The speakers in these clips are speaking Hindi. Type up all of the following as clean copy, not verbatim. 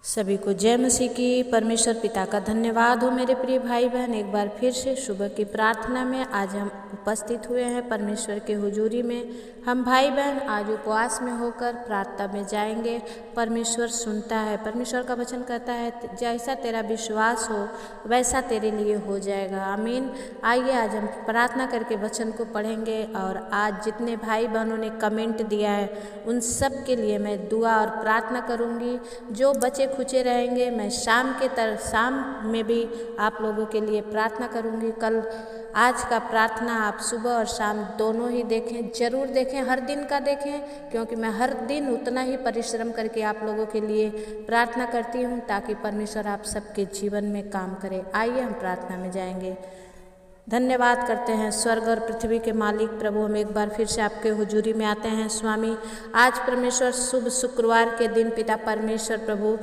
सभी को जय मसीह की। परमेश्वर पिता का धन्यवाद हो मेरे प्रिय भाई बहन। एक बार फिर से सुबह की प्रार्थना में आज हम उपस्थित हुए हैं परमेश्वर के हुजूरी में। हम भाई बहन आज उपवास में होकर प्रार्थना में जाएंगे। परमेश्वर सुनता है। परमेश्वर का वचन कहता है जैसा तेरा विश्वास हो वैसा तेरे लिए हो जाएगा। आमीन। आइए आज हम प्रार्थना करके वचन को पढ़ेंगे। और आज जितने भाई बहनों ने कमेंट दिया है उन सब के लिए मैं दुआ और प्रार्थना करूँगी। जो बचे खुचे रहेंगे मैं शाम में भी आप लोगों के लिए प्रार्थना करूंगी। कल आज का प्रार्थना आप सुबह और शाम दोनों ही देखें, जरूर देखें, हर दिन का देखें, क्योंकि मैं हर दिन उतना ही परिश्रम करके आप लोगों के लिए प्रार्थना करती हूं ताकि परमेश्वर आप सबके जीवन में काम करे। आइए हम प्रार्थना में जाएंगे। धन्यवाद करते हैं स्वर्ग और पृथ्वी के मालिक प्रभु, हम एक बार फिर से आपके हुजूरी में आते हैं स्वामी। आज परमेश्वर शुभ शुक्रवार के दिन पिता परमेश्वर प्रभु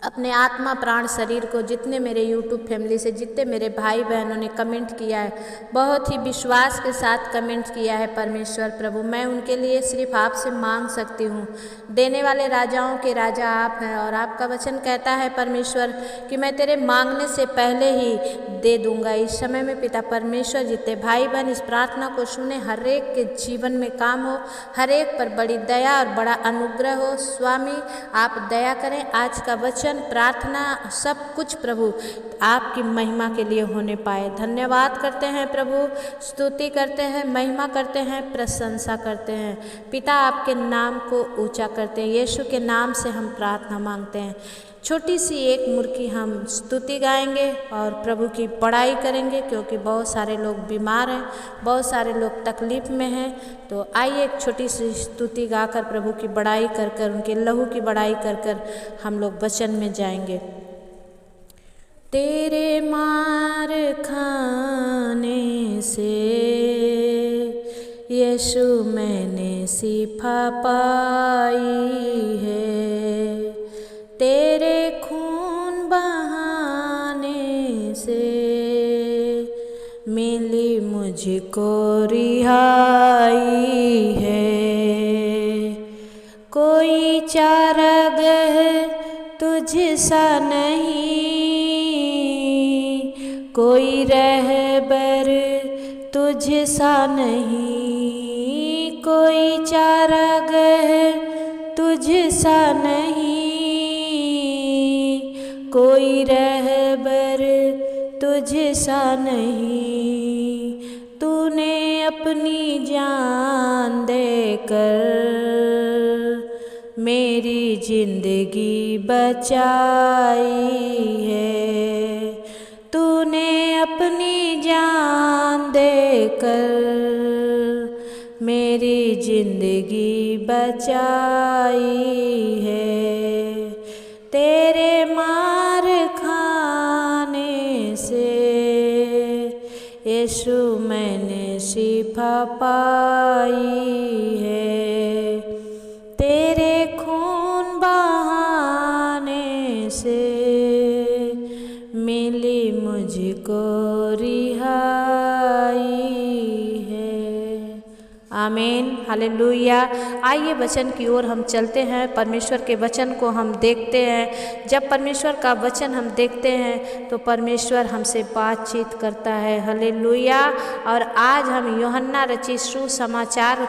अपने आत्मा प्राण शरीर को जितने मेरे YouTube फैमिली से जितने मेरे भाई बहनों ने कमेंट किया है, बहुत ही विश्वास के साथ कमेंट किया है परमेश्वर प्रभु, मैं उनके लिए सिर्फ आपसे मांग सकती हूँ। देने वाले राजाओं के राजा आप हैं और आपका वचन कहता है परमेश्वर कि मैं तेरे मांगने से पहले ही दे दूँगा। इस समय में पिता परमेश्वर जितने भाई बहन इस प्रार्थना को सुने, हर एक के जीवन में काम हो, हर एक पर बड़ी दया और बड़ा अनुग्रह हो। स्वामी आप दया करें। आज का वचन प्रार्थना सब कुछ प्रभु आपकी महिमा के लिए होने पाए। धन्यवाद करते हैं प्रभु, स्तुति करते हैं, महिमा करते हैं, प्रशंसा करते हैं। पिता आपके नाम को ऊंचा करते हैं। यीशु के नाम से हम प्रार्थना मांगते हैं। छोटी सी एक मुर्की हम स्तुति गाएंगे और प्रभु की बड़ाई करेंगे, क्योंकि बहुत सारे लोग बीमार हैं, बहुत सारे लोग तकलीफ में हैं। तो आइए एक छोटी सी स्तुति गाकर प्रभु की बड़ाई कर कर, उनके लहू की बड़ाई कर कर हम लोग वचन में जाएंगे। तेरे मार खाने से यीशु मैंने शिफा पाई है, तेरे खून बहाने से मिली मुझको रिहाई है। कोई चारागाह तुझ सा नहीं, कोई रहबर तुझ सा नहीं, कोई चारागाह तुझ सा नहीं, कोई रहबर तुझ सा नहीं। तूने अपनी जान देकर मेरी जिंदगी बचाई है, तूने अपनी जान देकर मेरी जिंदगी बचाई है। तेरे मार खाने से यीशु मैंने शिफा पाई है, तेरे खून बहाने से मिली मुझको रिहाई है। आमीन, हालेलुया। आइए वचन की ओर हम चलते हैं। परमेश्वर के वचन को हम देखते हैं। जब परमेश्वर का वचन हम देखते हैं तो परमेश्वर हमसे बातचीत करता है। हालेलुया। और आज हम यूहन्ना रचित सुसमाचार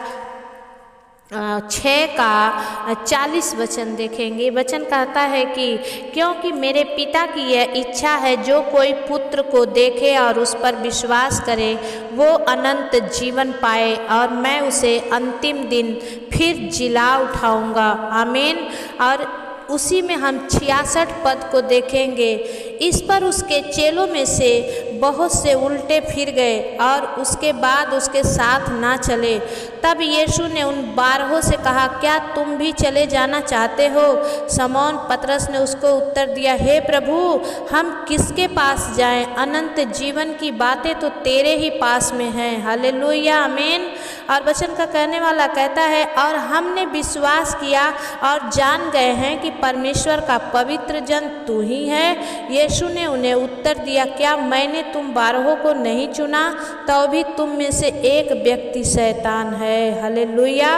6 का 40 वचन देखेंगे। वचन कहता है कि क्योंकि मेरे पिता की यह इच्छा है जो कोई पुत्र को देखे और उस पर विश्वास करे वो अनंत जीवन पाए, और मैं उसे अंतिम दिन फिर जिला उठाऊंगा। आमीन। और उसी में हम 66 पद को देखेंगे। इस पर उसके चेलों में से बहुत से उल्टे फिर गए और उसके बाद उसके साथ ना चले। तब यीशु ने उन 12 से कहा, क्या तुम भी चले जाना चाहते हो? शमौन पतरस ने उसको उत्तर दिया, हे प्रभु, हम किसके पास जाएं? अनंत जीवन की बातें तो तेरे ही पास में हैं। हालेलुया, आमीन। और वचन का कहने वाला कहता है, और हमने विश्वास किया और जान गए हैं कि परमेश्वर का पवित्र जन तू ही है। यीशु ने उन्हें उत्तर दिया, क्या मैंने तुम 12 को नहीं चुना? तो भी तुम में से एक व्यक्ति शैतान है। हालेलुया।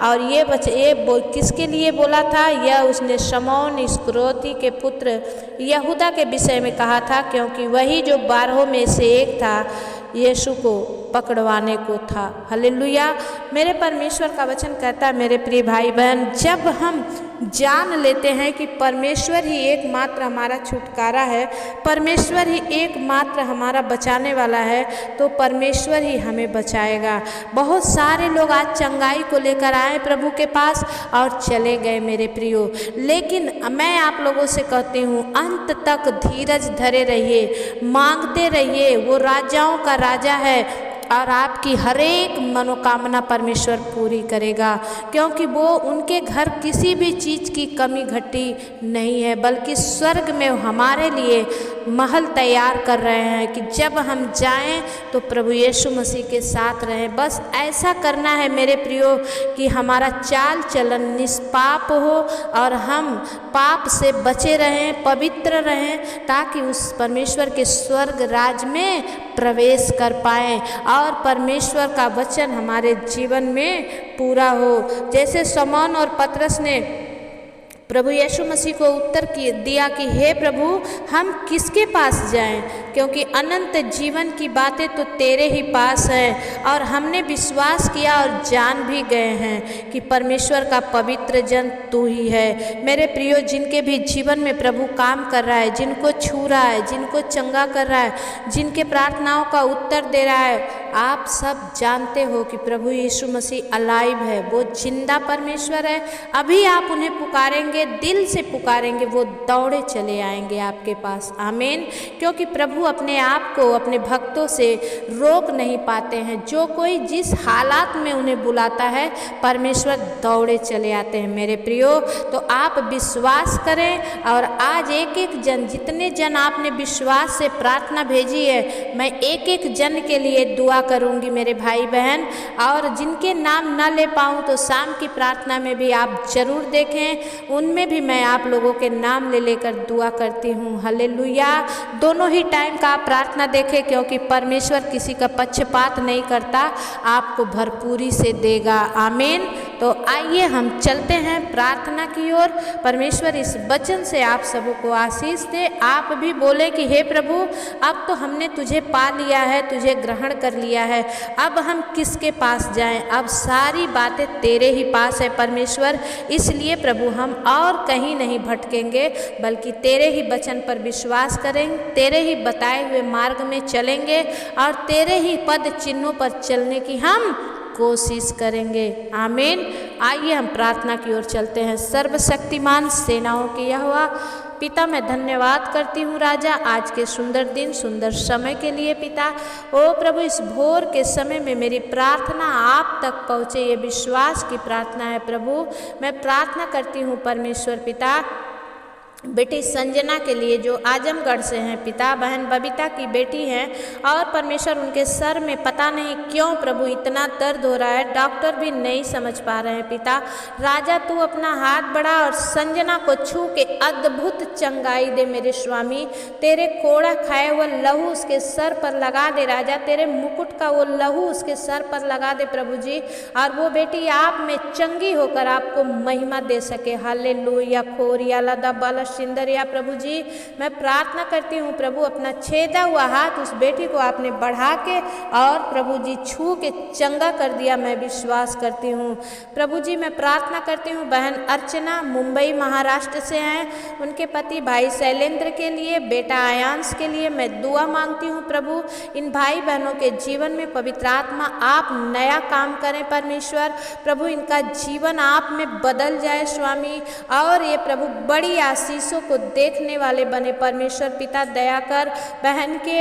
और ये किसके लिए बोला था? यह उसने शमौन इस्करियोती के पुत्र यहूदा के विषय में कहा था, क्योंकि वही जो 12 में से एक था, यीशु को पकड़वाने को था। हालेलुया। मेरे परमेश्वर का वचन कहता है, मेरे प्रिय भाई बहन, जब हम जान लेते हैं कि परमेश्वर ही एकमात्र हमारा छुटकारा है, परमेश्वर ही एकमात्र हमारा बचाने वाला है, तो परमेश्वर ही हमें बचाएगा। बहुत सारे लोग आज चंगाई को लेकर आए प्रभु के पास और चले गए मेरे प्रियो, लेकिन मैं आप लोगों से कहती हूँ, अंत तक धीरज धरे रहिए, मांगते रहिए। वो राजाओं का राजा है और आपकी हर एक मनोकामना परमेश्वर पूरी करेगा, क्योंकि वो उनके घर किसी भी चीज़ की कमी घटी नहीं है, बल्कि स्वर्ग में हमारे लिए महल तैयार कर रहे हैं कि जब हम जाएं तो प्रभु यीशु मसीह के साथ रहें। बस ऐसा करना है मेरे प्रियो कि हमारा चाल चलन निष्पाप हो और हम पाप से बचे रहें, पवित्र रहें, ताकि उस परमेश्वर के स्वर्ग राज में प्रवेश कर पाएँ और परमेश्वर का वचन हमारे जीवन में पूरा हो। जैसे शमौन और पतरस ने प्रभु यीशु मसीह को उत्तर दिया कि हे प्रभु, हम किसके पास जाएं, क्योंकि अनंत जीवन की बातें तो तेरे ही पास हैं, और हमने विश्वास किया और जान भी गए हैं कि परमेश्वर का पवित्र जन तू ही है। मेरे प्रियो, जिनके भी जीवन में प्रभु काम कर रहा है, जिनको छू रहा है, जिनको चंगा कर रहा है, जिनके प्रार्थनाओं का उत्तर दे रहा है, आप सब जानते हो कि प्रभु यीशु मसीह अलाइव है, वो जिंदा परमेश्वर है। अभी आप उन्हें पुकारेंगे, दिल से पुकारेंगे, वो दौड़े चले आएंगे आपके पास। आमीन। क्योंकि प्रभु अपने आप को अपने भक्तों से रोक नहीं पाते हैं। जो कोई जिस हालात में उन्हें बुलाता है, परमेश्वर दौड़े चले आते हैं मेरे प्रियो। तो आप विश्वास करें, और आज एक एक जन, जितने जन आपने विश्वास से प्रार्थना भेजी है, मैं एक एक जन के लिए दुआ करूंगी मेरे भाई बहन। और जिनके नाम न ले पाऊँ तो शाम की प्रार्थना में भी आप जरूर देखें, उनमें भी मैं आप लोगों के नाम ले लेकर दुआ करती हूँ। हालेलुया। दोनों ही टाइम का आप प्रार्थना देखें, क्योंकि परमेश्वर किसी का पक्षपात नहीं करता, आपको भरपूरी से देगा। आमीन। तो आइए हम चलते हैं प्रार्थना की ओर। परमेश्वर इस वचन से आप सबों को आशीष दे। आप भी बोले कि हे प्रभु, अब तो हमने तुझे पा लिया है, तुझे ग्रहण कर लिया है, अब हम किसके पास जाएं? अब सारी बातें तेरे ही पास है परमेश्वर। इसलिए प्रभु, हम और कहीं नहीं भटकेंगे, बल्कि तेरे ही वचन पर विश्वास करेंगे, तेरे ही बताए हुए मार्ग में चलेंगे, और तेरे ही पद चिन्हों पर चलने की हम कोशिश करेंगे। आमीन। आइए हम प्रार्थना की ओर चलते हैं। सर्वशक्तिमान सेनाओं के यहोवा पिता, मैं धन्यवाद करती हूँ राजा, आज के सुंदर दिन, सुंदर समय के लिए पिता। ओ प्रभु, इस भोर के समय में मेरी प्रार्थना आप तक पहुँचे, ये विश्वास की प्रार्थना है प्रभु। मैं प्रार्थना करती हूँ परमेश्वर पिता, बेटी संजना के लिए जो आजमगढ़ से हैं पिता, बहन बबीता की बेटी हैं, और परमेश्वर उनके सर में पता नहीं क्यों प्रभु इतना दर्द हो रहा है, डॉक्टर भी नहीं समझ पा रहे हैं पिता। राजा, तू अपना हाथ बढ़ा और संजना को छू के अद्भुत चंगाई दे मेरे स्वामी। तेरे कोड़ा खाए हुआ लहू उसके सर पर लगा दे राजा, तेरे मुकुट का वो लहू उसके सर पर लगा दे प्रभु जी, और वो बेटी आप में चंगी होकर आपको महिमा दे सके। हालेलुया। खोरिया लदा बाला सिंदरिया प्रभु जी, मैं प्रार्थना करती हूँ प्रभु, अपना छेदा हुआ हाथ उस बेटी को आपने बढ़ा के और प्रभु जी छू के चंगा कर दिया, मैं विश्वास करती हूँ प्रभु जी। मैं प्रार्थना करती हूँ बहन अर्चना मुंबई महाराष्ट्र से हैं, उनके पति भाई शैलेंद्र के लिए, बेटा आयांश के लिए मैं दुआ मांगती हूँ प्रभु। इन भाई बहनों के जीवन में पवित्र आत्मा आप नया काम करें परमेश्वर। प्रभु, इनका जीवन आप में बदल जाए स्वामी, और ये प्रभु बड़ी आशीष आशीषों को देखने वाले बने। परमेश्वर पिता दया कर। बहन के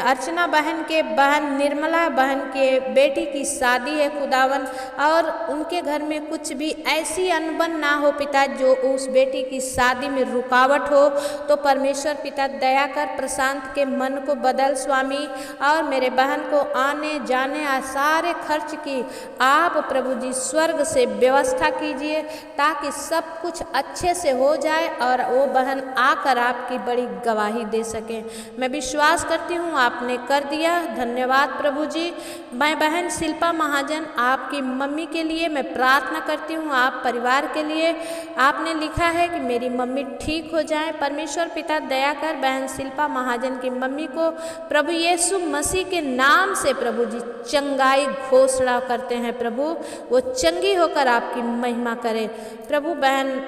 अर्चना बहन के बहन निर्मला बहन के बेटी की शादी है खुदावन, और उनके घर में कुछ भी ऐसी अनबन ना हो पिता जो उस बेटी की शादी में रुकावट हो। तो परमेश्वर पिता दया कर, प्रशांत के मन को बदल स्वामी, और मेरे बहन को आने जाने सारे खर्च की आप प्रभु जी स्वर्ग से व्यवस्था कीजिए, ताकि सब कुछ अच्छे से हो जाए और वो बहन आकर आपकी बड़ी गवाही दे सके। मैं विश्वास करती हूँ आपने कर दिया, धन्यवाद प्रभु जी। मैं बहन शिल्पा महाजन आपकी मम्मी के लिए मैं प्रार्थना करती हूँ, आप परिवार के लिए। आपने लिखा है कि मेरी मम्मी ठीक हो जाए। परमेश्वर पिता दया कर बहन शिल्पा महाजन की मम्मी को प्रभु यीशु मसीह के नाम से प्रभु जी चंगाई घोषणा करते हैं। प्रभु वो चंगी होकर आपकी महिमा करे। प्रभु बहन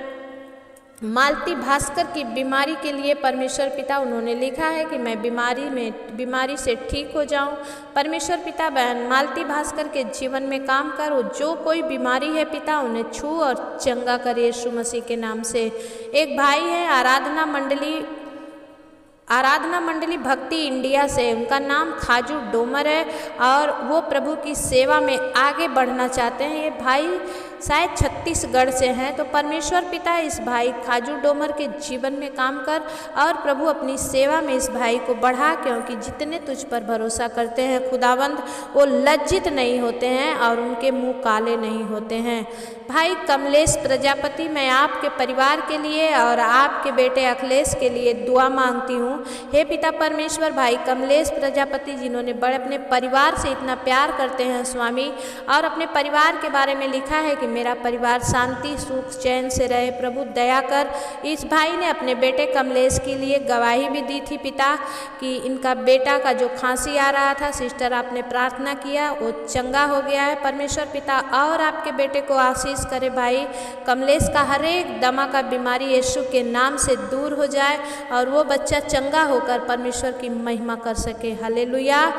मालती भास्कर की बीमारी के लिए परमेश्वर पिता उन्होंने लिखा है कि मैं बीमारी से ठीक हो जाऊं। परमेश्वर पिता बहन मालती भास्कर के जीवन में काम कर, वो जो कोई बीमारी है पिता उन्हें छू और चंगा करे यीशु मसीह के नाम से। एक भाई है आराधना मंडली भक्ति इंडिया से, उनका नाम खाजू डोमर है और वो प्रभु की सेवा में आगे बढ़ना चाहते हैं। ये भाई शायद छत्तीसगढ़ से हैं। तो परमेश्वर पिता इस भाई खाजू डोमर के जीवन में काम कर और प्रभु अपनी सेवा में इस भाई को बढ़ा, क्योंकि जितने तुझ पर भरोसा करते हैं खुदावंद वो लज्जित नहीं होते हैं और उनके मुंह काले नहीं होते हैं। भाई कमलेश प्रजापति, मैं आपके परिवार के लिए और आपके बेटे अखिलेश के लिए दुआ मांगती हूँ। हे पिता परमेश्वर, भाई कमलेश प्रजापति जिन्होंने बड़े अपने परिवार से इतना प्यार करते हैं स्वामी, और अपने परिवार के बारे में लिखा है कि मेरा परिवार शांति सुख चैन से रहे। प्रभु दया कर। इस भाई ने अपने बेटे कमलेश के लिए गवाही भी दी थी पिता कि इनका बेटा का जो खांसी आ रहा था, सिस्टर आपने प्रार्थना किया, वो चंगा हो गया है। परमेश्वर पिता और आपके बेटे को आशीष करे। भाई कमलेश का हर एक दमा का बीमारी यीशु के नाम से दूर हो जाए और वो बच्चा चंगा होकर परमेश्वर की महिमा कर सके। हालेलुया।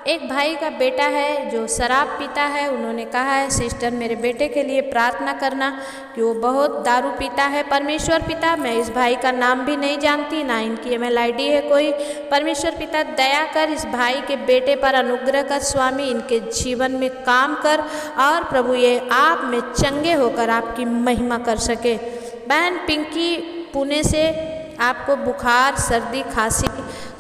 एक भाई का बेटा है जो शराब पीता है, उन्होंने कहा है सिस्टर मेरे बेटे के लिए प्रार्थना करना कि वो बहुत दारू पीता है। परमेश्वर पिता, मैं इस भाई का नाम भी नहीं जानती, ना इनकी email ID है कोई। परमेश्वर पिता दया कर, इस भाई के बेटे पर अनुग्रह कर स्वामी, इनके जीवन में काम कर और प्रभु ये आप में चंगे होकर आपकी महिमा कर सके। बहन पिंकी पुणे से, आपको बुखार सर्दी खांसी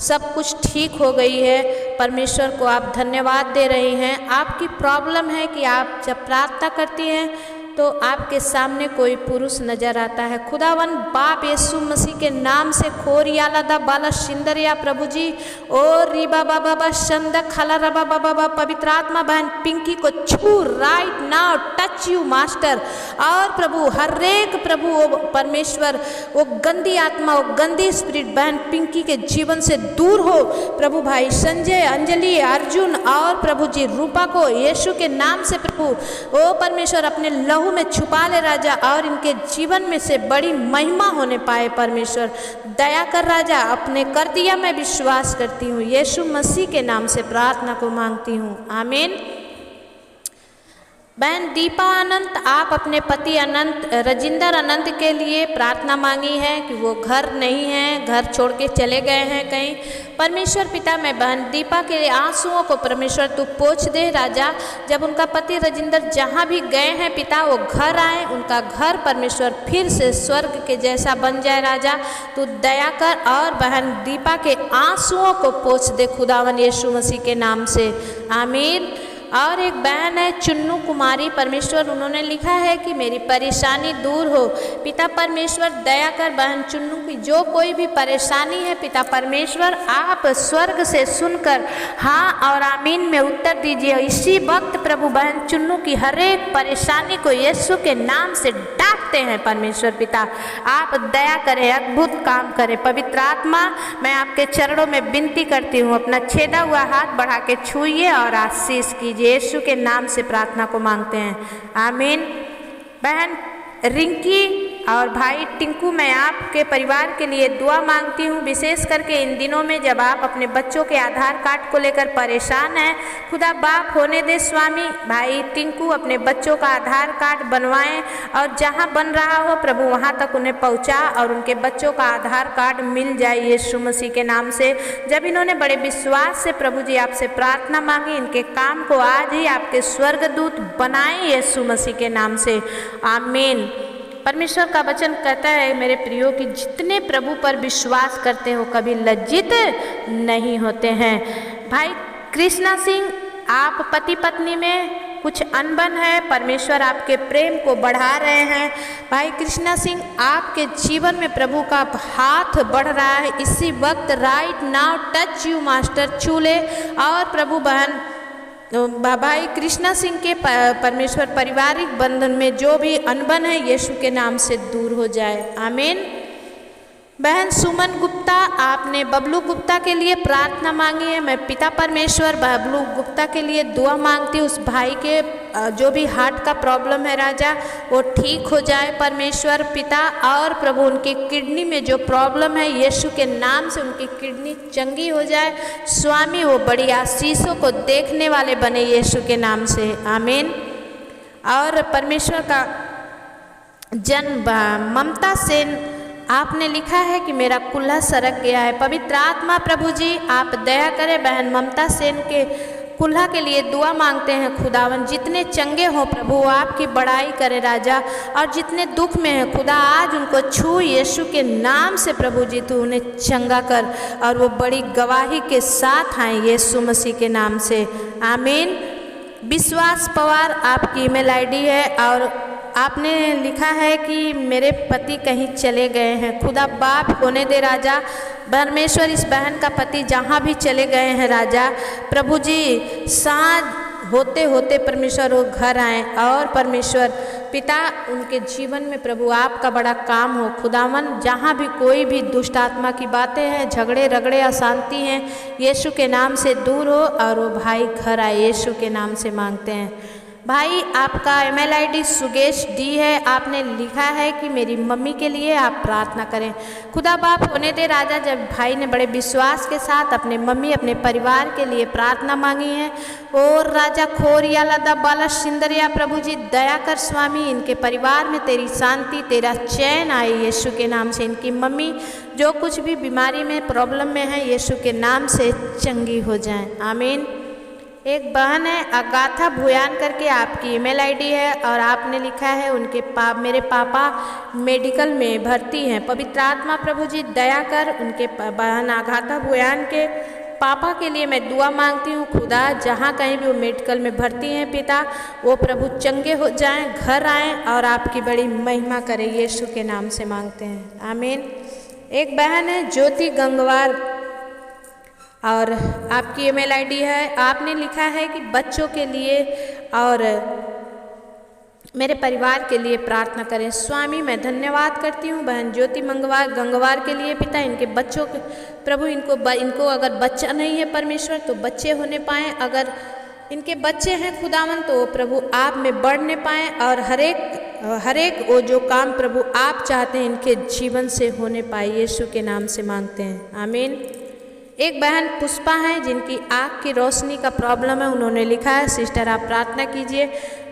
सब कुछ ठीक हो गई है। परमेश्वर को आप धन्यवाद दे रही हैं। आपकी प्रॉब्लम है कि आप जब प्रार्थना करती हैं तो आपके सामने कोई पुरुष नजर आता है। खुदावन बाप यीशु मसीह के नाम से खोरियाला दा बाला शिंदरिया प्रभु जी, ओ रीबा बाबा बा शंदा खला रबा बाबा बा, पवित्र आत्मा बहन पिंकी को छू right now, touch you master. और प्रभु हर एक प्रभु वो परमेश्वर वो गंदी आत्मा वो गंदी स्पिरिट बहन पिंकी के जीवन से दूर हो। प्रभु भाई संजय अंजलि अर्जुन और प्रभु जी रूपा को यीशु के नाम से प्रभु ओ परमेश्वर अपने लहू में छुपा ले राजा, और इनके जीवन में से बड़ी महिमा होने पाए। परमेश्वर दया कर राजा, अपने कर दिया मैं विश्वास करती हूँ। यीशु मसीह के नाम से प्रार्थना को मांगती हूँ, आमीन। बहन दीपा अनंत, आप अपने पति अनंत रजिंदर अनंत के लिए प्रार्थना मांगी है कि वो घर नहीं है, घर छोड़ के चले गए हैं कहीं। परमेश्वर पिता, मैं बहन दीपा के आंसुओं को परमेश्वर तू पोंछ दे राजा। जब उनका पति रजिंदर जहाँ भी गए हैं पिता वो घर आए, उनका घर परमेश्वर फिर से स्वर्ग के जैसा बन जाए राजा। तू दया कर और बहन दीपा के आंसुओं को पोंछ दे खुदावन यीशु मसीह के नाम से, आमीन। और एक बहन है चुन्नू कुमारी, परमेश्वर उन्होंने लिखा है कि मेरी परेशानी दूर हो। पिता परमेश्वर दया कर बहन चुन्नू की जो कोई भी परेशानी है पिता परमेश्वर आप स्वर्ग से सुनकर हाँ और आमीन में उत्तर दीजिए। इसी वक्त प्रभु बहन चुन्नू की हर एक परेशानी को यीशु के नाम से डांटते हैं। परमेश्वर पिता आप दया करें, अद्भुत काम करें। पवित्र आत्मा, मैं आपके चरणों में विनती करती हूँ, अपना छेदा हुआ हाथ बढ़ा के छूइए और आशीष कीजिए। यीशु के नाम से प्रार्थना को मांगते हैं, आमीन। बहन रिंकी और भाई टिंकू, मैं आपके परिवार के लिए दुआ मांगती हूँ, विशेष करके इन दिनों में जब आप अपने बच्चों के आधार कार्ड को लेकर परेशान हैं। खुदा बाप होने दे स्वामी, भाई टिंकू अपने बच्चों का आधार कार्ड बनवाएं और जहाँ बन रहा हो प्रभु वहाँ तक उन्हें पहुँचा और उनके बच्चों का आधार कार्ड मिल जाए यीशु मसीह के नाम से। जब इन्होंने बड़े विश्वास से प्रभु जी आपसे प्रार्थना मांगी, इनके काम को आज ही आपके स्वर्गदूत बनाएं यीशु मसीह के नाम से, आमीन। परमेश्वर का वचन कहता है मेरे प्रियो कि जितने प्रभु पर विश्वास करते हो कभी लज्जित नहीं होते हैं। भाई कृष्णा सिंह, आप पति पत्नी में कुछ अनबन है, परमेश्वर आपके प्रेम को बढ़ा रहे हैं। भाई कृष्णा सिंह, आपके जीवन में प्रभु का हाथ बढ़ रहा है इसी वक्त। Right now touch you master, छू ले। और प्रभु बहन भाई कृष्णा सिंह के परमेश्वर पारिवारिक बंधन में जो भी अनबन है यीशु के नाम से दूर हो जाए, आमीन। बहन सुमन गुप्ता, आपने बबलू गुप्ता के लिए प्रार्थना मांगी है। मैं पिता परमेश्वर बबलू गुप्ता के लिए दुआ मांगती हूँ, उस भाई के जो भी हार्ट का प्रॉब्लम है राजा वो ठीक हो जाए परमेश्वर पिता। और प्रभु उनकी किडनी में जो प्रॉब्लम है यीशु के नाम से उनकी किडनी चंगी हो जाए स्वामी, वो बड़ी आशीषों को देखने वाले बने यीशु के नाम से, आमीन। और परमेश्वर का जन्म ममता सेन, आपने लिखा है कि मेरा कुल्हा सरक गया है। पवित्र आत्मा प्रभु जी आप दया करें, बहन ममता सेन के कुल्हा के लिए दुआ मांगते हैं खुदावन। जितने चंगे हो प्रभु वो आपकी बड़ाई करे राजा, और जितने दुख में है खुदा आज उनको छू यीशु के नाम से प्रभु जी तू उन्हें चंगा कर और वो बड़ी गवाही के साथ आए यीशु मसीह के नाम से, आमीन। विश्वास पवार आपकी ईमेल आईडी है और आपने लिखा है कि मेरे पति कहीं चले गए हैं। खुदा बाप होने दे राजा, परमेश्वर इस बहन का पति जहाँ भी चले गए हैं राजा प्रभु जी सांझ होते होते परमेश्वर वो घर आए और परमेश्वर पिता उनके जीवन में प्रभु आपका बड़ा काम हो खुदावन। जहाँ भी कोई भी दुष्ट आत्मा की बातें हैं, झगड़े रगड़े अशांति हैं, यीशु के नाम से दूर हो और वो भाई घर आए यीशु के नाम से मांगते हैं। भाई आपका ईमेल आईडी सुगेश डी है, आपने लिखा है कि मेरी मम्मी के लिए आप प्रार्थना करें। खुदा बाप होने दे राजा, जब भाई ने बड़े विश्वास के साथ अपने मम्मी अपने परिवार के लिए प्रार्थना मांगी है और राजा खोरिया लदा बाला सिंदरिया प्रभु जी दया कर स्वामी, इनके परिवार में तेरी शांति तेरा चैन आए यीशु के नाम से। इनकी मम्मी जो कुछ भी बीमारी में प्रॉब्लम में है यीशु के नाम से चंगी हो जाएं, आमीन। एक बहन है अगाथा भुयान करके आपकी ईमेल आईडी है और आपने लिखा है उनके मेरे पापा मेडिकल में भर्ती हैं। पवित्र आत्मा प्रभु जी दया कर उनके बहन अगाथा भुयान के पापा के लिए मैं दुआ मांगती हूँ खुदा, जहाँ कहीं भी वो मेडिकल में भर्ती हैं पिता वो प्रभु चंगे हो जाएं, घर आएँ और आपकी बड़ी महिमा करें यीशु के नाम से मांगते हैं, आमीन। एक बहन है ज्योति गंगवार और आपकी ईमेल आईडी है, आपने लिखा है कि बच्चों के लिए और मेरे परिवार के लिए प्रार्थना करें स्वामी। मैं धन्यवाद करती हूँ बहन ज्योति गंगवार के लिए पिता, इनके बच्चों के प्रभु इनको अगर बच्चा नहीं है परमेश्वर तो बच्चे होने पाएँ, अगर इनके बच्चे हैं खुदावन तो प्रभु आप में बढ़ने पाएँ और हर एक वो जो काम प्रभु आप चाहते हैं इनके जीवन से होने पाए यीशु के नाम से मांगते हैं, आमीन। एक बहन पुष्पा हैं जिनकी आँख की रोशनी का प्रॉब्लम है, उन्होंने लिखा है सिस्टर आप प्रार्थना कीजिए।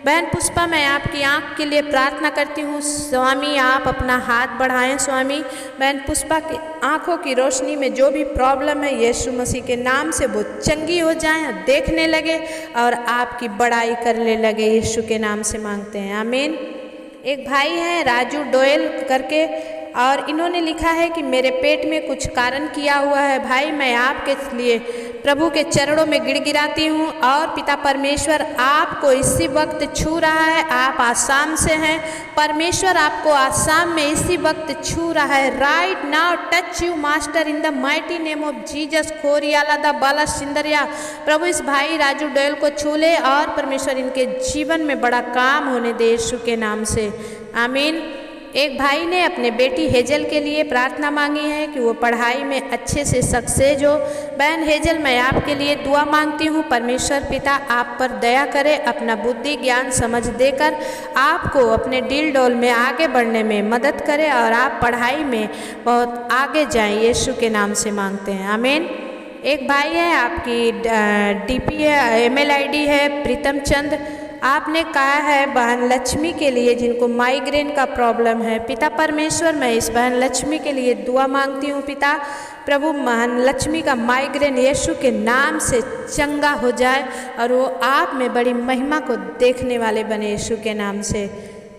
बहन पुष्पा मैं आपकी आँख के लिए प्रार्थना करती हूँ स्वामी, आप अपना हाथ बढ़ाएं स्वामी। बहन पुष्पा की आँखों की रोशनी में जो भी प्रॉब्लम है यीशु मसीह के नाम से वो चंगी हो जाएं, देखने लगे और आपकी बड़ाई करने लगे यीशु के नाम से मांगते हैं, आमीन। एक भाई हैं राजू डोयल करके और इन्होंने लिखा है कि मेरे पेट में कुछ कारण किया हुआ है। भाई मैं आपके लिए प्रभु के चरणों में गिड़गिड़ाती हूँ और पिता परमेश्वर आपको इसी वक्त छू रहा है। आप आसाम से हैं, परमेश्वर आपको आसाम में इसी वक्त छू रहा है। Right now touch you master in the mighty name of Jesus खोरियाला द बाला सिंदरिया। प्रभु इस भाई राजू डोयल को छू ले और परमेश्वर इनके जीवन में बड़ा काम होने दे यीशु के नाम से, आमीन। एक भाई ने अपने बेटी हेजल के लिए प्रार्थना मांगी है कि वो पढ़ाई में अच्छे से सक्सेस हो। बहन हेजल, मैं आपके लिए दुआ मांगती हूँ, परमेश्वर पिता आप पर दया करे, अपना बुद्धि ज्ञान समझ देकर आपको अपने डील डोल में आगे बढ़ने में मदद करे और आप पढ़ाई में बहुत आगे जाएं, यीशु के नाम से मांगते हैं, आमीन। एक भाई है, आपकी डीपी है, ईमेल आईडी है प्रीतम चंद। आपने कहा है बहन लक्ष्मी के लिए जिनको माइग्रेन का प्रॉब्लम है। पिता परमेश्वर, मैं इस बहन लक्ष्मी के लिए दुआ मांगती हूँ। पिता प्रभु, बहन लक्ष्मी का माइग्रेन यीशु के नाम से चंगा हो जाए और वो आप में बड़ी महिमा को देखने वाले बने, यीशु के नाम से।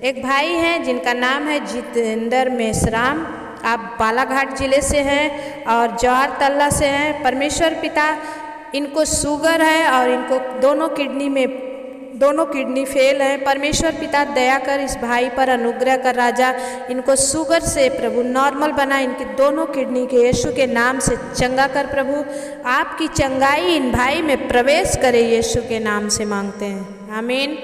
एक भाई हैं जिनका नाम है जितेंद्र मेश्राम, आप बालाघाट जिले से हैं और जवाहर तल्ला से हैं। परमेश्वर पिता, इनको शुगर है और इनको दोनों किडनी फेल है। परमेश्वर पिता दया कर इस भाई पर अनुग्रह कर राजा, इनको शुगर से प्रभु नॉर्मल बना, इनकी दोनों किडनी के यीशु के नाम से चंगा कर प्रभु। आपकी चंगाई इन भाई में प्रवेश करे, यीशु के नाम से मांगते हैं, आमीन।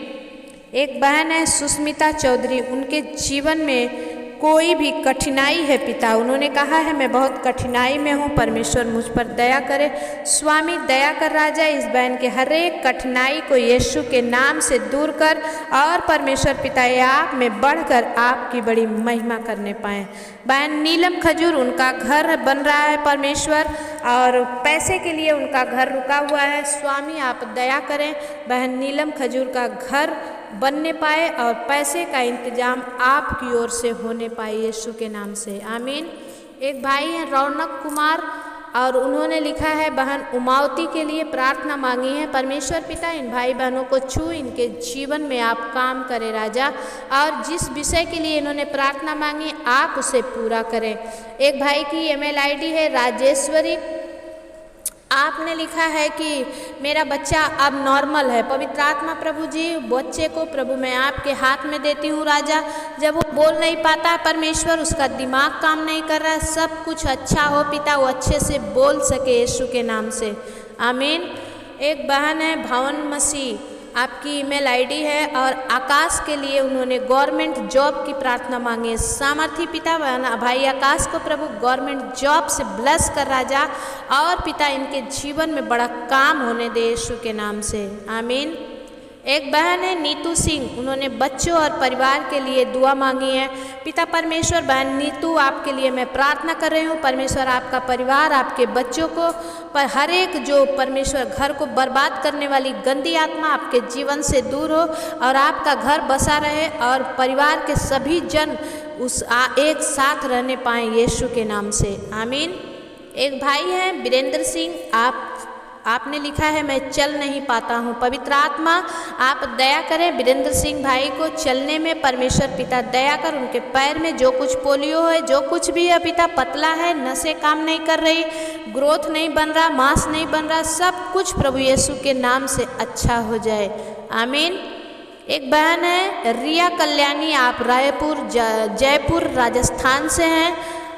एक बहन है सुष्मिता चौधरी, उनके जीवन में कोई भी कठिनाई है पिता, उन्होंने कहा है मैं बहुत कठिनाई में हूँ, परमेश्वर मुझ पर दया करे। स्वामी दया कर राजा, इस बहन के हर एक कठिनाई को यीशु के नाम से दूर कर और परमेश्वर पिता ये आप में बढ़कर आपकी बड़ी महिमा करने पाएँ। बहन नीलम खजूर, उनका घर बन रहा है परमेश्वर और पैसे के लिए उनका घर रुका हुआ है। स्वामी आप दया करें, बहन नीलम खजूर का घर बनने पाए और पैसे का इंतजाम आपकी ओर से होने पाए, यीशु के नाम से, आमीन। एक भाई हैं रौनक कुमार और उन्होंने लिखा है बहन उमावती के लिए प्रार्थना मांगी है। परमेश्वर पिता इन भाई बहनों को छू, इनके जीवन में आप काम करें राजा, और जिस विषय के लिए इन्होंने प्रार्थना मांगी आप उसे पूरा करें। एक भाई की ईमेल आईडी है राजेश्वरी, आपने लिखा है कि मेरा बच्चा अब नॉर्मल है। पवित्र आत्मा प्रभु जी, बच्चे को प्रभु मैं आपके हाथ में देती हूँ राजा। जब वो बोल नहीं पाता परमेश्वर, उसका दिमाग काम नहीं कर रहा है, सब कुछ अच्छा हो पिता, वो अच्छे से बोल सके, यीशु के नाम से, आमीन। एक बहन है भवन मसीह, आपकी ईमेल आईडी है और आकाश के लिए उन्होंने गवर्नमेंट जॉब की प्रार्थना मांगी है। सामर्थी पिता भाई आकाश को प्रभु गवर्नमेंट जॉब से ब्लेस कर राजा, और पिता इनके जीवन में बड़ा काम होने दे, यीशु के नाम से, आमीन। एक बहन है नीतू सिंह, उन्होंने बच्चों और परिवार के लिए दुआ मांगी है। पिता परमेश्वर, बहन नीतू आपके लिए मैं प्रार्थना कर रही हूँ, परमेश्वर आपका परिवार, आपके बच्चों को पर हर एक जो परमेश्वर घर को बर्बाद करने वाली गंदी आत्मा आपके जीवन से दूर हो और आपका घर बसा रहे और परिवार के सभी जन एक साथ रहने पाएँ, यीशु के नाम से, आमीन। एक भाई हैं वीरेंद्र सिंह, आपने लिखा है मैं चल नहीं पाता हूँ। पवित्र आत्मा आप दया करें, वीरेंद्र सिंह भाई को चलने में परमेश्वर पिता दया कर, उनके पैर में जो कुछ पोलियो है, जो कुछ भी है पिता, पतला है, नसें काम नहीं कर रही, ग्रोथ नहीं बन रहा, मांस नहीं बन रहा, सब कुछ प्रभु यीशु के नाम से अच्छा हो जाए, आमीन। एक बहन है रिया कल्याणी, आप रायपुर जयपुर राजस्थान से हैं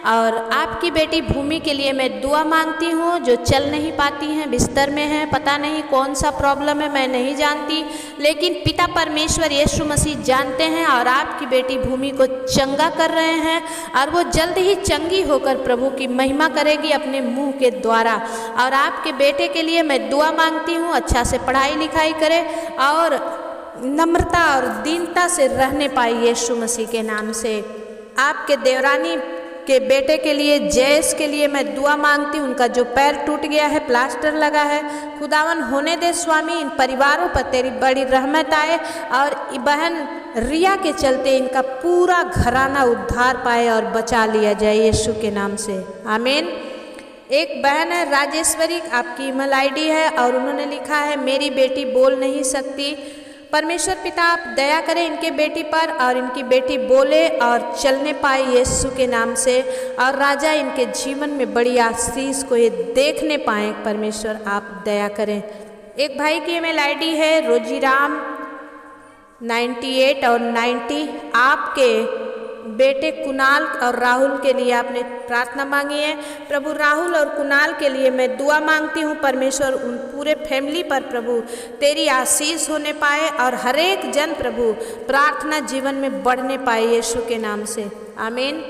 और आपकी बेटी भूमि के लिए मैं दुआ मांगती हूँ, जो चल नहीं पाती हैं, बिस्तर में हैं, पता नहीं कौन सा प्रॉब्लम है, मैं नहीं जानती, लेकिन पिता परमेश्वर यीशु मसीह जानते हैं और आपकी बेटी भूमि को चंगा कर रहे हैं और वो जल्द ही चंगी होकर प्रभु की महिमा करेगी अपने मुंह के द्वारा। और आपके बेटे के लिए मैं दुआ मांगती हूँ, अच्छा से पढ़ाई लिखाई करे और नम्रता और दीनता से रहने पाए, यीशु मसीह के नाम से। आपके देवरानी के बेटे के लिए जयेश के लिए मैं दुआ मांगती हूँ, उनका जो पैर टूट गया है, प्लास्टर लगा है, खुदावन होने दे स्वामी, इन परिवारों पर तेरी बड़ी रहमत आए और बहन रिया के चलते इनका पूरा घराना उद्धार पाए और बचा लिया जाए, यीशु के नाम से, आमीन। एक बहन है राजेश्वरी, आपकी ईमेल आईडी है और उन्होंने लिखा है मेरी बेटी बोल नहीं सकती, परमेश्वर पिता आप दया करें इनके बेटी पर और इनकी बेटी बोले और चलने पाए, यीशु के नाम से, और राजा इनके जीवन में बड़ी आशीष को ये देखने पाए, परमेश्वर आप दया करें। एक भाई की ईमेल आईडी है रोजीराम 98 और 90, आपके बेटे कुणाल और राहुल के लिए आपने प्रार्थना मांगी है। प्रभु राहुल और कुणाल के लिए मैं दुआ मांगती हूँ परमेश्वर, उन पूरे फैमिली पर प्रभु तेरी आशीष होने पाए और हर एक जन प्रभु प्रार्थना जीवन में बढ़ने पाए यीशु के नाम से, आमीन।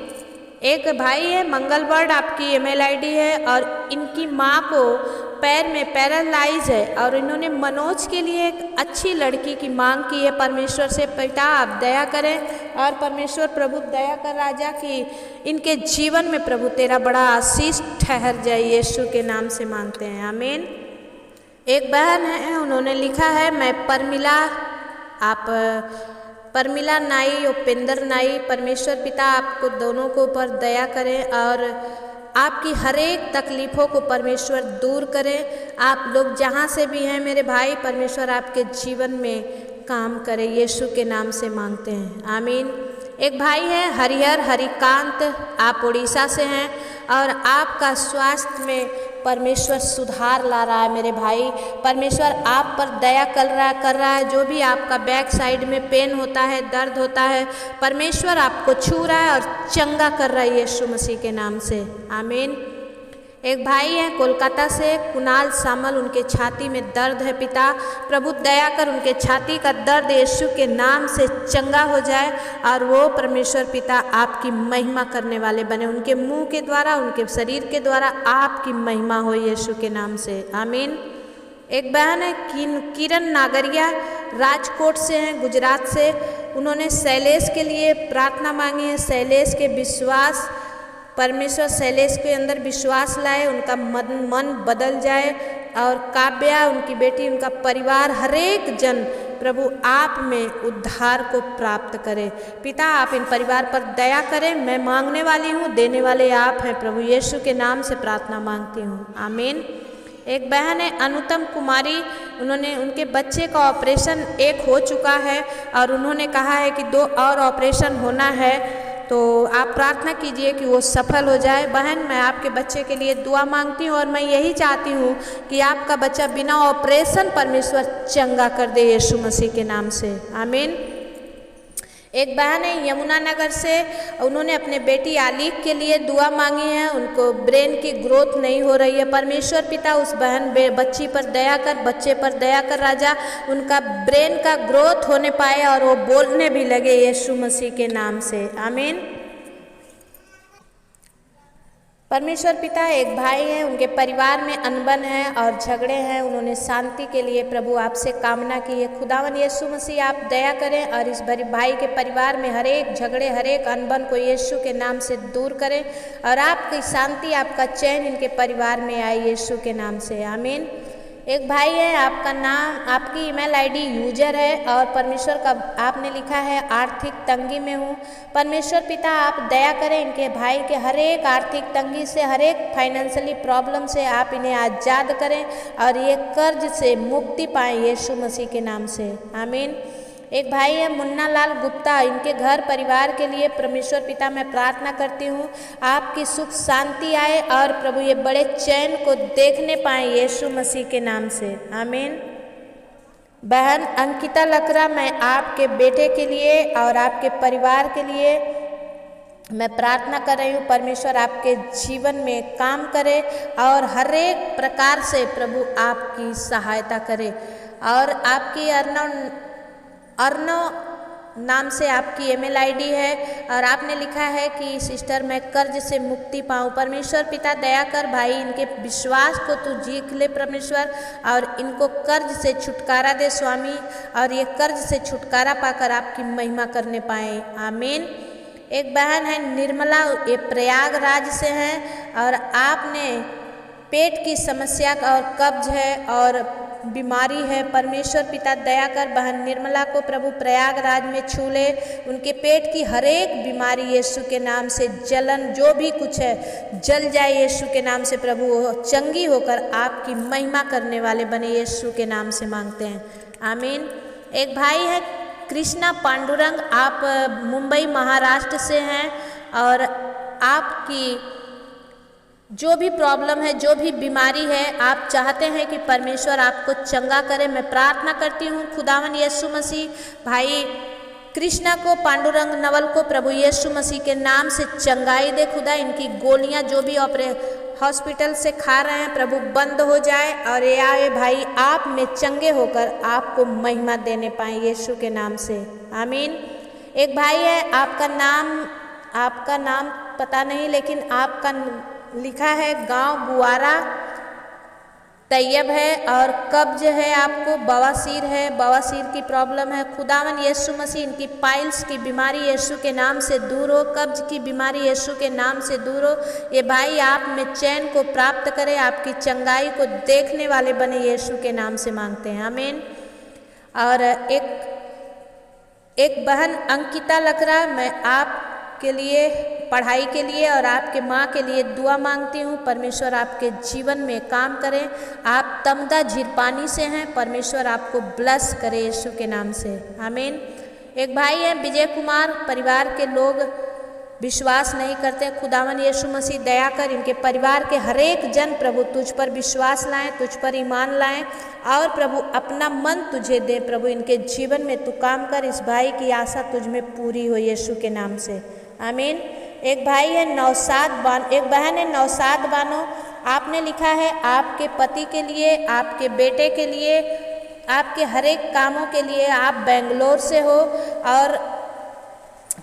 एक भाई है मंगलवर्ड, आपकी ईमेल आईडी है और इनकी माँ को पैर में पैरालाइज है और इन्होंने मनोज के लिए एक अच्छी लड़की की मांग की है परमेश्वर से। पिता आप दया करें और परमेश्वर प्रभु दया कर राजा कि इनके जीवन में प्रभु तेरा बड़ा आशीष ठहर जाए, यीशु के नाम से मांगते हैं, आमीन। एक बहन है, उन्होंने लिखा है मैं परमिला नाई, उपेंद्र नाई, परमेश्वर पिता आपको दोनों को ऊपर दया करें और आपकी हर एक तकलीफ़ों को परमेश्वर दूर करें। आप लोग जहाँ से भी हैं मेरे भाई, परमेश्वर आपके जीवन में काम करे, यीशु के नाम से मांगते हैं, आमीन। एक भाई है हरिहर हरिकांत, आप उड़ीसा से हैं और आपका स्वास्थ्य में परमेश्वर सुधार ला रहा है मेरे भाई। परमेश्वर आप पर दया कर रहा है। जो भी आपका बैक साइड में पेन होता है, दर्द होता है, परमेश्वर आपको छू रहा है और चंगा कर रहा है यीशु मसीह के नाम से, आमीन। एक भाई है कोलकाता से कुणाल सामल, उनके छाती में दर्द है पिता, प्रभु दया कर उनके छाती का दर्द यीशु के नाम से चंगा हो जाए और वो परमेश्वर पिता आपकी महिमा करने वाले बने, उनके मुंह के द्वारा, उनके शरीर के द्वारा आपकी महिमा हो यीशु के नाम से, आमीन। एक बहन है किरण नागरिया, राजकोट से हैं, गुजरात से, उन्होंने शैलेश के लिए प्रार्थना मांगी है। शैलेश के विश्वास, परमेश्वर शैलेश के अंदर विश्वास लाए, उनका मन बदल जाए और काव्या, उनकी बेटी, उनका परिवार, हर एक जन प्रभु आप में उद्धार को प्राप्त करे। पिता आप इन परिवार पर दया करें, मैं मांगने वाली हूँ, देने वाले आप हैं प्रभु, यीशु के नाम से प्रार्थना मांगती हूँ, आमीन। एक बहन है अनुतम कुमारी, उनके बच्चे का ऑपरेशन एक हो चुका है और उन्होंने कहा है कि 2 और ऑपरेशन होना है, तो आप प्रार्थना कीजिए कि वो सफल हो जाए। बहन मैं आपके बच्चे के लिए दुआ मांगती हूँ और मैं यही चाहती हूँ कि आपका बच्चा बिना ऑपरेशन परमेश्वर चंगा कर दे यीशु मसीह के नाम से, आमीन। एक बहन है यमुनानगर से, उन्होंने अपने बेटी आलिक के लिए दुआ मांगी है, उनको ब्रेन की ग्रोथ नहीं हो रही है, परमेश्वर पिता उस बच्ची पर दया कर, बच्चे पर दया कर राजा, उनका ब्रेन का ग्रोथ होने पाए और वो बोलने भी लगे यीशु मसीह के नाम से, आमीन। परमेश्वर पिता एक भाई हैं, उनके परिवार में अनबन है और झगड़े हैं, उन्होंने शांति के लिए प्रभु आपसे कामना की है। खुदावन यीशु मसीह आप दया करें और इस भाई के परिवार में हर एक झगड़े, हर एक अनबन को यीशु के नाम से दूर करें और आपकी शांति, आपका चैन इनके परिवार में आए यीशु के नाम से, आमीन। एक भाई है, आपका नाम, आपकी ईमेल आईडी यूजर है और परमेश्वर का आपने लिखा है आर्थिक तंगी में हूँ। परमेश्वर पिता आप दया करें, इनके भाई के हर एक आर्थिक तंगी से, हर एक फाइनेंशियली प्रॉब्लम से आप इन्हें आज़ाद करें और ये कर्ज से मुक्ति पाएँ यीशु मसीह के नाम से, आमीन। एक भाई है मुन्ना लाल गुप्ता, इनके घर परिवार के लिए परमेश्वर पिता मैं प्रार्थना करती हूँ आपकी सुख शांति आए और प्रभु ये बड़े चैन को देखने पाए यीशु मसीह के नाम से, आमीन। बहन अंकिता लकड़ा, मैं आपके बेटे के लिए और आपके परिवार के लिए मैं प्रार्थना कर रही हूँ, परमेश्वर आपके जीवन में काम करे और हर एक प्रकार से प्रभु आपकी सहायता करे। और आपकी अर्णव नाम से आपकी ईमेल आईडी है और आपने लिखा है कि सिस्टर मैं कर्ज से मुक्ति पाऊँ। परमेश्वर पिता दया कर भाई, इनके विश्वास को तू जीत ले परमेश्वर और इनको कर्ज से छुटकारा दे स्वामी और ये कर्ज से छुटकारा पाकर आपकी महिमा करने पाए, आमीन। एक बहन है निर्मला, ये प्रयागराज से हैं और आपने पेट की समस्या और कब्ज है और बीमारी है, परमेश्वर पिता दया कर बहन निर्मला को प्रभु प्रयागराज में छू ले, उनके पेट की हर एक बीमारी यीशु के नाम से, जलन जो भी कुछ है जल जाए यीशु के नाम से, प्रभु चंगी होकर आपकी महिमा करने वाले बने यीशु के नाम से मांगते हैं, आमीन। एक भाई है कृष्णा पांडुरंग, आप मुंबई महाराष्ट्र से हैं और आपकी जो भी प्रॉब्लम है, जो भी बीमारी है, आप चाहते हैं कि परमेश्वर आपको चंगा करे। मैं प्रार्थना करती हूँ खुदावन यीशु मसीह भाई कृष्णा को, पांडुरंग नवल को प्रभु यीशु मसीह के नाम से चंगाई दे खुदा। इनकी गोलियां जो भी हॉस्पिटल से खा रहे हैं प्रभु बंद हो जाए और ये आए भाई आप में चंगे होकर आपको महिमा देने पाए यीशु के नाम से, आमीन। एक भाई है, आपका नाम पता नहीं, लेकिन आपका लिखा है गांव गुआरा, तैयब है और कब्ज है, आपको बवासीर है, बवासीर की प्रॉब्लम है। खुदावन यीशु मसीह इनकी पाइल्स की बीमारी यीशु के नाम से दूर हो, कब्ज की बीमारी यीशु के नाम से दूर हो। ये भाई आप में चैन को प्राप्त करे, आपकी चंगाई को देखने वाले बने, यीशु के नाम से मांगते हैं, आमीन। और एक बहन अंकिता लकड़ा, मैं आपके लिए पढ़ाई के लिए और आपके माँ के लिए दुआ मांगती हूँ। परमेश्वर आपके जीवन में काम करें। आप तमदा झीरपानी से हैं, परमेश्वर आपको ब्लेस करे यीशु के नाम से, आमीन। एक भाई है विजय कुमार, परिवार के लोग विश्वास नहीं करते। खुदावन यीशु मसीह दया कर इनके परिवार के हरेक जन प्रभु तुझ पर विश्वास लाएं, तुझ पर ईमान लाएं और प्रभु अपना मन तुझे दे। प्रभु इनके जीवन में तू काम कर, इस भाई की आशा तुझ में पूरी हो यीशु के नाम से, आमीन। एक भाई है एक बहन है नौसाद बानो, आपने लिखा है आपके पति के लिए, आपके बेटे के लिए, आपके हरेक कामों के लिए आप बेंगलोर से हो और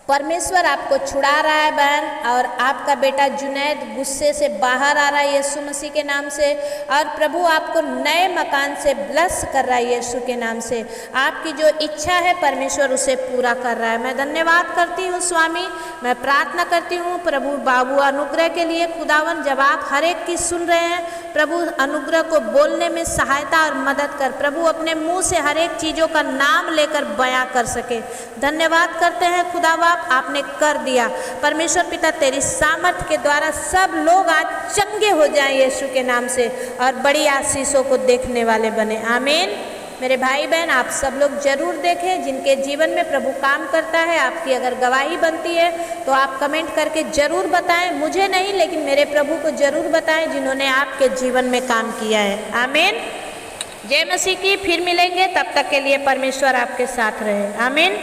परमेश्वर आपको छुड़ा रहा है बहन। और आपका बेटा जुनैद गुस्से से बाहर आ रहा है यीशु मसीह के नाम से, और प्रभु आपको नए मकान से ब्लेस कर रहा है यीशु के नाम से। आपकी जो इच्छा है परमेश्वर उसे पूरा कर रहा है। मैं धन्यवाद करती हूँ स्वामी, मैं प्रार्थना करती हूँ प्रभु बाबू अनुग्रह के लिए। खुदावन जब आप हर एक की सुन रहे हैं प्रभु अनुग्रह को बोलने में सहायता और मदद कर, प्रभु अपने मुँह से हर एक चीज़ों का नाम लेकर बयां कर सके। धन्यवाद करते हैं खुदा बाप, आपने कर दिया। परमेश्वर पिता तेरी सामर्थ के द्वारा सब लोग आज चंगे हो जाएं यीशु के नाम से और बड़ी आशीषों को देखने वाले बने, आमीन। मेरे भाई बहन आप सब लोग जरूर देखें जिनके जीवन में प्रभु काम करता है। आपकी अगर गवाही बनती है तो आप कमेंट करके जरूर बताएं, मुझे नहीं लेकिन मेरे प्रभु को जरूर बताएं जिन्होंने आपके जीवन में काम किया है, आमीन। जय मसीह की। फिर मिलेंगे, तब तक के लिए परमेश्वर आपके साथ रहे, आमीन।